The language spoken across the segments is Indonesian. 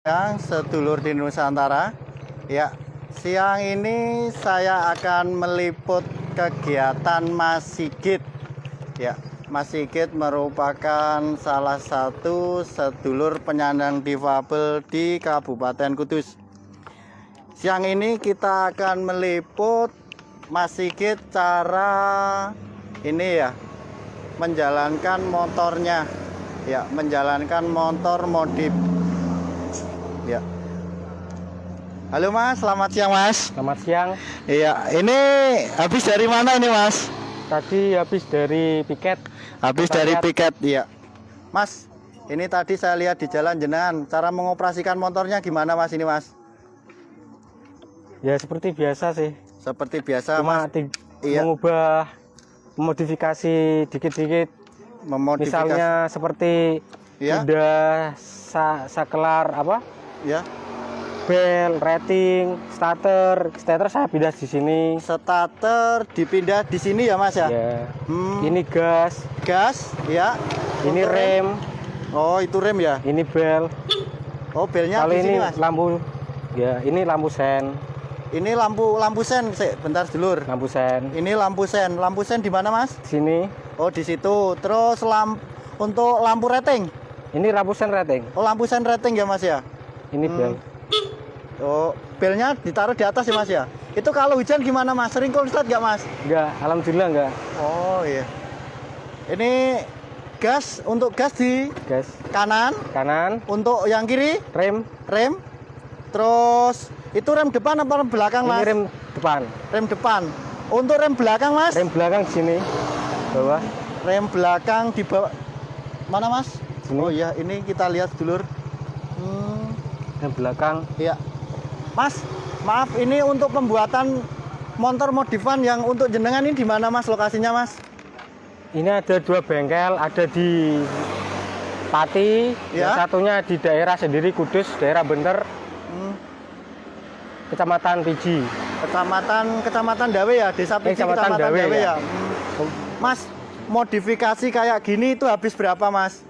Yang sedulur di Nusantara, ya, siang ini saya akan meliput kegiatan Mas Sigit. Ya, Mas Sigit merupakan salah satu sedulur penyandang difabel di Kabupaten Kudus. Siang ini kita akan meliput Mas Sigit cara ini ya, menjalankan motornya. Ya, menjalankan motor modif. Ya. Halo Mas, selamat siang Mas. Selamat siang. Iya, ini habis dari mana ini Mas? Tadi habis dari piket. Habis dari piket, iya. Mas, ini tadi saya lihat di jalan jenengan, cara mengoperasikan motornya gimana Mas ini Mas? Ya seperti biasa sih. Seperti biasa Cuma Mas. Iya. Mengubah modifikasi dikit-dikit. Memodifikasi. Misalnya seperti Iya. udah sakelar apa? Ya. Bel, rating, starter saya pindah di sini. Starter dipindah di sini ya Mas ya? Ya. Hmm. Ini gas, ya. ini Untuk rem. Oh, itu rem ya? Ini bel. Oh, belnya Kalau di sini ini Mas. lampu. Ya, ini lampu sen. Ini lampu sen, bentar dulur. Lampu sen. Ini lampu sen. Lampu sen di mana Mas? Di sini. Oh, di situ. Terus untuk lampu rating. Ini lampu sen rating. Oh, lampu sen rating ya Mas ya? Ini bel. Oh, belnya ditaruh di atas ya Mas ya? Itu kalau hujan gimana Mas? Sering konslet nggak Mas? Enggak, alhamdulillah enggak. Oh iya. Ini gas, untuk gas di Gas kanan. Untuk yang kiri rem. Terus itu rem depan apa rem belakang Mas? Ini rem depan. Rem depan. Untuk rem belakang Mas? Rem belakang di sini. Bawah. Rem belakang di bawah. Mana Mas? Sini. Oh iya, ini kita lihat dulur. Rem belakang. Iya. Mas, maaf, ini untuk pembuatan motor modifan yang untuk jenengan ini di mana Mas lokasinya Mas? Ini ada 2 bengkel, ada di Pati, Ya. yang satunya di daerah sendiri Kudus, daerah Benter, Kecamatan Piji. Kecamatan Dawe ya, Desa Piji, Kecamatan Dawe ya. Mas, modifikasi kayak gini itu habis berapa Mas?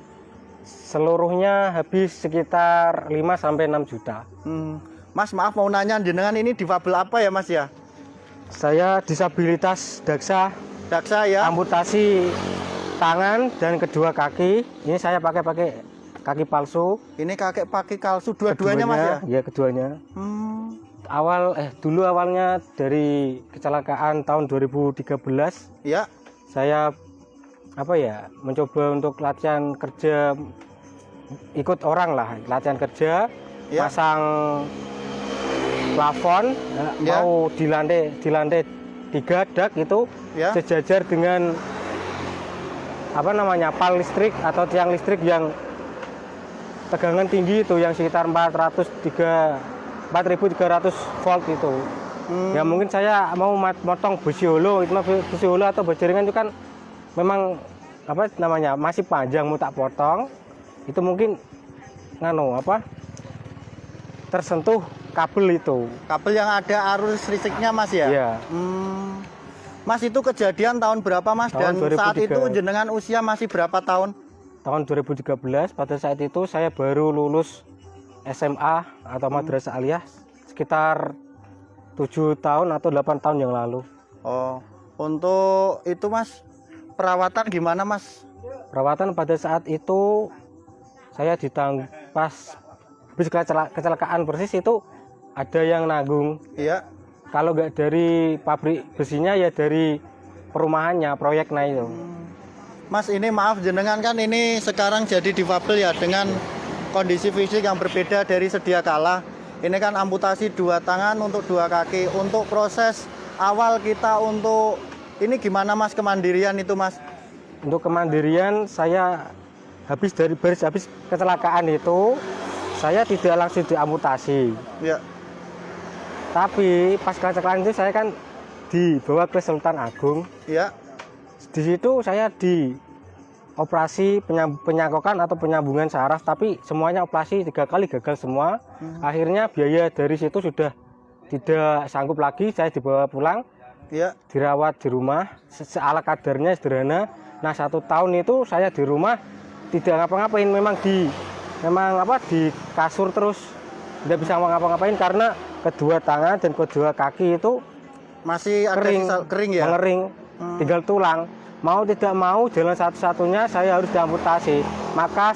Seluruhnya habis sekitar 5 sampai 6 juta. Mas, maaf mau nanya, jenengan ini difabel apa ya Mas ya? Saya disabilitas daksa ya. amputasi tangan dan kedua kaki. Ini saya pakai kaki palsu. Ini kakek pakai kalsu dua-duanya Mas ya? Iya, keduanya. Dulu awalnya dari kecelakaan tahun 2013. Ya. Saya mencoba untuk latihan kerja, ikut orang lah, latihan kerja, Ya. pasang plafon, Ya. mau di lantai 3 dak itu Ya. sejajar dengan pal listrik atau tiang listrik yang tegangan tinggi itu, yang sekitar 4.300 volt itu. Ya mungkin saya mau motong besi holo, itu besi holo atau berjaringan itu kan memang masih panjang, mau tak potong. Itu mungkin tersentuh kabel itu. Kabel yang ada arus listriknya Mas ya? Iya. Mas, itu kejadian tahun berapa Mas? Tahun Dan saat 2003. itu jenengan usia masih berapa tahun? Tahun 2013, pada saat itu saya baru lulus SMA atau Madrasah Aliyah sekitar 7 tahun atau 8 tahun yang lalu. Oh, untuk itu Mas, perawatan gimana Mas? Perawatan pada saat itu saya pas habis kecelakaan persis itu ada yang nanggung. Iya. Kalau nggak dari pabrik besinya ya dari perumahannya, proyeknya itu. Mas, ini maaf jenengan kan ini sekarang jadi difabel ya, dengan kondisi fisik yang berbeda dari sedia kala. Ini kan amputasi 2 tangan untuk 2 kaki. Untuk proses awal kita untuk ini gimana Mas, kemandirian itu Mas? Untuk kemandirian saya habis kecelakaan itu saya tidak langsung diamputasi. Ya. Tapi pas kecelakaan itu saya kan dibawa ke Sultan Agung. Ya. Di situ saya operasi penyangkokan atau penyambungan saraf, tapi semuanya operasi 3 kali gagal semua. Akhirnya biaya dari situ sudah tidak sanggup lagi, saya dibawa pulang. Ya. Dirawat di rumah, seala kadarnya sederhana. Nah 1 tahun itu saya di rumah tidak ngapa-ngapain, memang di kasur terus. tidak bisa ngapa-ngapain karena kedua tangan dan kedua kaki itu Masih ada kering, sisa kering ya? mengering, tinggal tulang. Mau tidak mau jalan satu-satunya saya harus diamputasi. Maka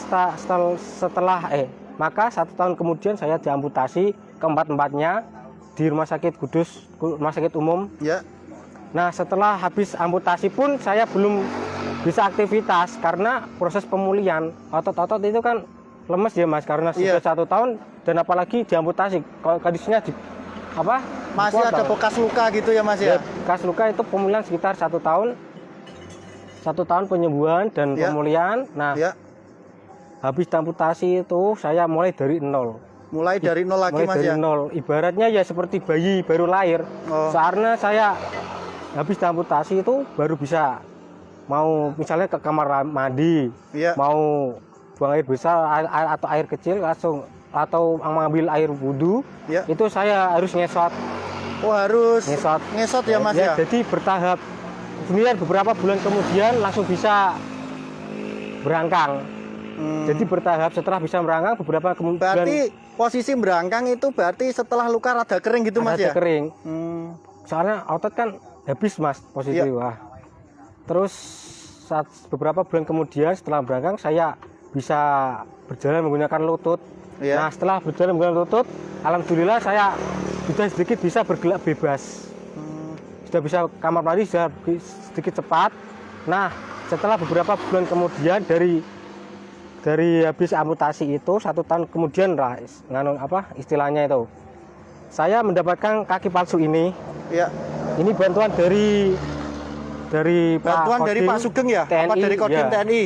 maka 1 tahun kemudian saya diamputasi keempat-empatnya di Rumah Sakit Kudus, Rumah Sakit Umum. Ya. Nah, setelah habis amputasi pun saya belum bisa aktivitas karena proses pemulihan. Otot-otot itu kan lemes ya Mas, karena sudah 1 tahun dan apalagi diamputasi. Kalau kondisinya Masih ada bekas luka gitu ya Mas ya? Bekas luka itu pemulihan sekitar 1 tahun. 1 tahun penyembuhan dan pemulihan. Nah, habis amputasi itu saya mulai dari nol. Mulai dari nol lagi mulai Mas dari ya? nol. Ibaratnya ya seperti bayi baru lahir. Karena saya habis amputasi itu baru bisa mau misalnya ke kamar mandi, mau buang air besar atau air kecil langsung atau mengambil air wudhu, itu saya harus ngesot. Oh harus ngesot ya Mas ya? Jadi bertahap. Kemudian beberapa bulan kemudian langsung bisa berangkang. Jadi bertahap setelah bisa berangkang beberapa kemudian. Berarti posisi berangkang itu berarti setelah luka rada kering gitu Mas ya? Rada kering. Soalnya otot kan habis Mas posisi. Wah. Terus beberapa bulan kemudian setelah berangkang saya bisa berjalan menggunakan lutut. Nah setelah berjalan menggunakan lutut, alhamdulillah saya sudah sedikit bisa bergerak bebas. Sudah bisa kamar mandi sudah sedikit cepat. Nah setelah beberapa bulan kemudian dari habis amputasi itu 1 tahun kemudian lah istilahnya itu saya mendapatkan kaki palsu ini. Ini bantuan dari Pak Sugeng ya? TNI, apa dari Kodim TNI?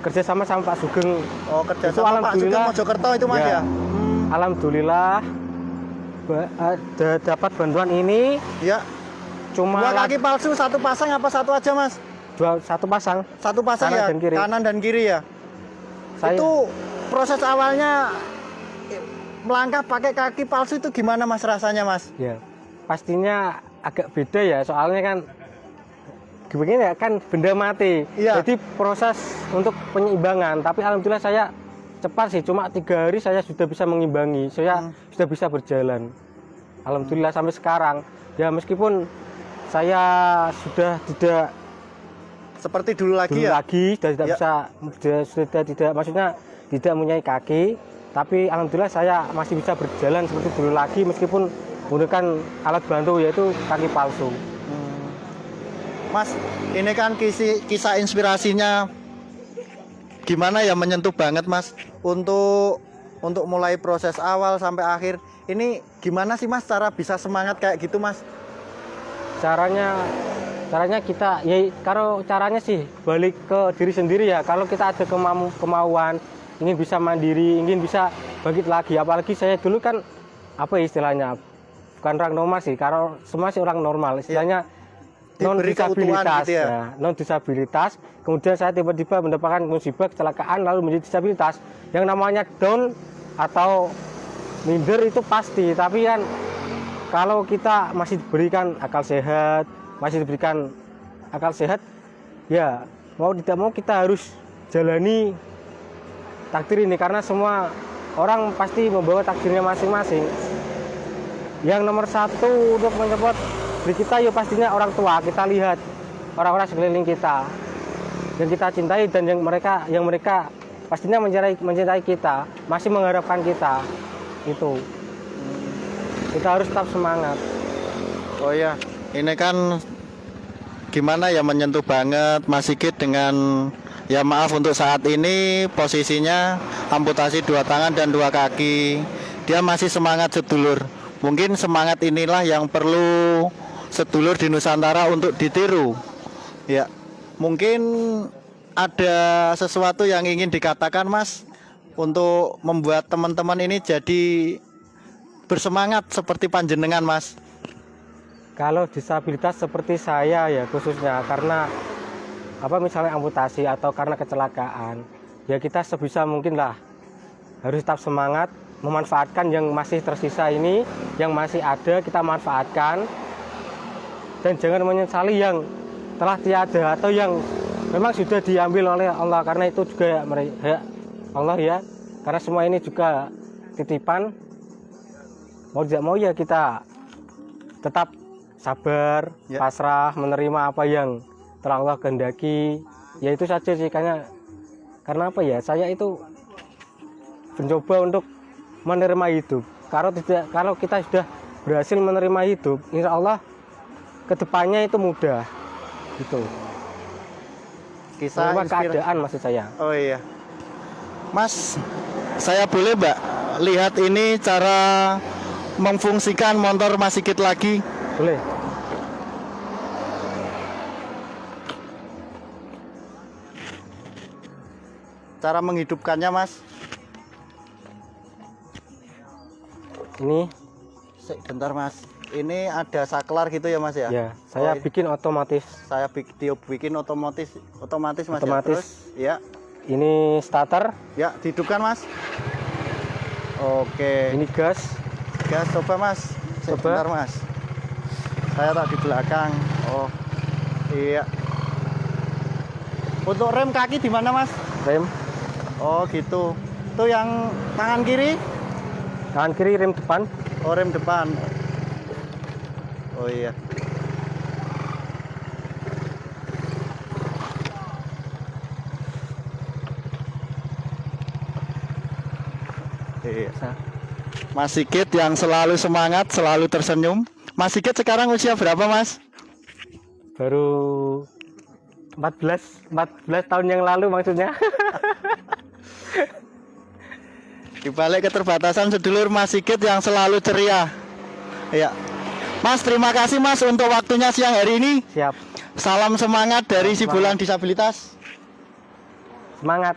Kerjasama sama Pak Sugeng. Oh kerjasama Pak Sugeng Mojokerto itu Mas ya? Alhamdulillah dapat bantuan ini. Cuma 2 kaki palsu 1 pasang apa 1 aja Mas? 1 pasang. 1 pasang ya? Kanan dan kiri ya? Itu proses awalnya melangkah pakai kaki palsu itu gimana Mas rasanya Mas? Ya pastinya agak beda ya, soalnya kan begini ya kan benda mati. Jadi proses untuk penyeimbangan, tapi alhamdulillah saya cepat sih, cuma 3 hari saya sudah bisa mengimbangi, saya sudah bisa berjalan. Alhamdulillah sampai sekarang. Ya meskipun saya sudah tidak seperti dulu lagi sudah tidak sudah tidak maksudnya tidak mempunyai kaki, tapi alhamdulillah saya masih bisa berjalan seperti dulu lagi meskipun menggunakan alat bantu yaitu kaki palsu. Mas, ini kan kisah inspirasinya gimana ya, menyentuh banget Mas untuk mulai proses awal sampai akhir. Ini gimana sih Mas cara bisa semangat kayak gitu Mas? Caranya kita ya kalau caranya sih balik ke diri sendiri ya. Kalau kita ada kemauan ingin bisa mandiri, ingin bisa bangkit lagi, apalagi saya dulu kan istilahnya bukan orang normal sih, kalau semua sih orang normal istilahnya non disabilitas gitu ya. Non disabilitas, kemudian saya tiba-tiba mendapatkan musibah kecelakaan lalu menjadi disabilitas. Yang namanya down atau minder itu pasti, tapi kan kalau kita masih diberikan akal sehat, ya mau tidak mau kita harus jalani takdir ini, karena semua orang pasti membawa takdirnya masing-masing. Yang nomor 1 untuk menyebut diri kita ya pastinya orang tua. Kita lihat orang-orang sekeliling kita yang kita cintai dan yang mereka pastinya mencintai kita, masih mengharapkan kita. Itu kita harus tetap semangat. Oh ya, ini kan gimana ya, menyentuh banget Mas Sigit dengan ya maaf untuk saat ini posisinya amputasi 2 tangan dan 2 kaki. Dia masih semangat sedulur. Mungkin semangat inilah yang perlu sedulur di Nusantara untuk ditiru. Ya, mungkin ada sesuatu yang ingin dikatakan Mas untuk membuat teman-teman ini jadi bersemangat seperti panjenengan Mas. Kalau disabilitas seperti saya ya khususnya karena misalnya amputasi atau karena kecelakaan, ya kita sebisa mungkin lah harus tetap semangat, memanfaatkan yang masih tersisa ini, yang masih ada kita manfaatkan, dan jangan menyesali yang telah tiada atau yang memang sudah diambil oleh Allah, karena itu juga Allah ya, karena semua ini juga titipan mau tidak mau ya kita tetap sabar, Ya. pasrah, menerima apa yang telah Allah kehendaki. Ya itu saja sih, karena apa ya, saya itu mencoba untuk menerima hidup. Kalau kita sudah berhasil menerima hidup, insya Allah kedepannya itu mudah gitu. Kisah Menerima inspirasi. keadaan maksud saya. Oh iya. Mas, saya boleh Mbak lihat ini cara memfungsikan motor Mas Sigit lagi? Boleh. Cara menghidupkannya Mas? Ini Bentar Mas. Ini ada saklar gitu ya Mas ya? ya, saya Oh, iya. bikin otomatis. Saya bikin otomatis Mas ya. Otomatis. Terus ya. Ini starter, Ya, dihidupkan Mas. Oke. ini gas. Gas coba Mas. Coba. Sebentar Mas. Saya tak di belakang. Oh. Iya. Untuk rem kaki di mana Mas? Rem. Oh, gitu. Itu yang tangan kiri? Kanan kiri rem depan. Oh, rem depan. Oh iya. Iya. Mas Sigit yang selalu semangat, selalu tersenyum. Mas Sigit sekarang usia berapa, Mas? Baru 14 tahun yang lalu maksudnya. Di balik keterbatasan sedulur Mas Sigit yang selalu ceria. Iya. Mas, terima kasih Mas untuk waktunya siang hari ini. Siap. Salam semangat dari Sibulan Disabilitas. Semangat.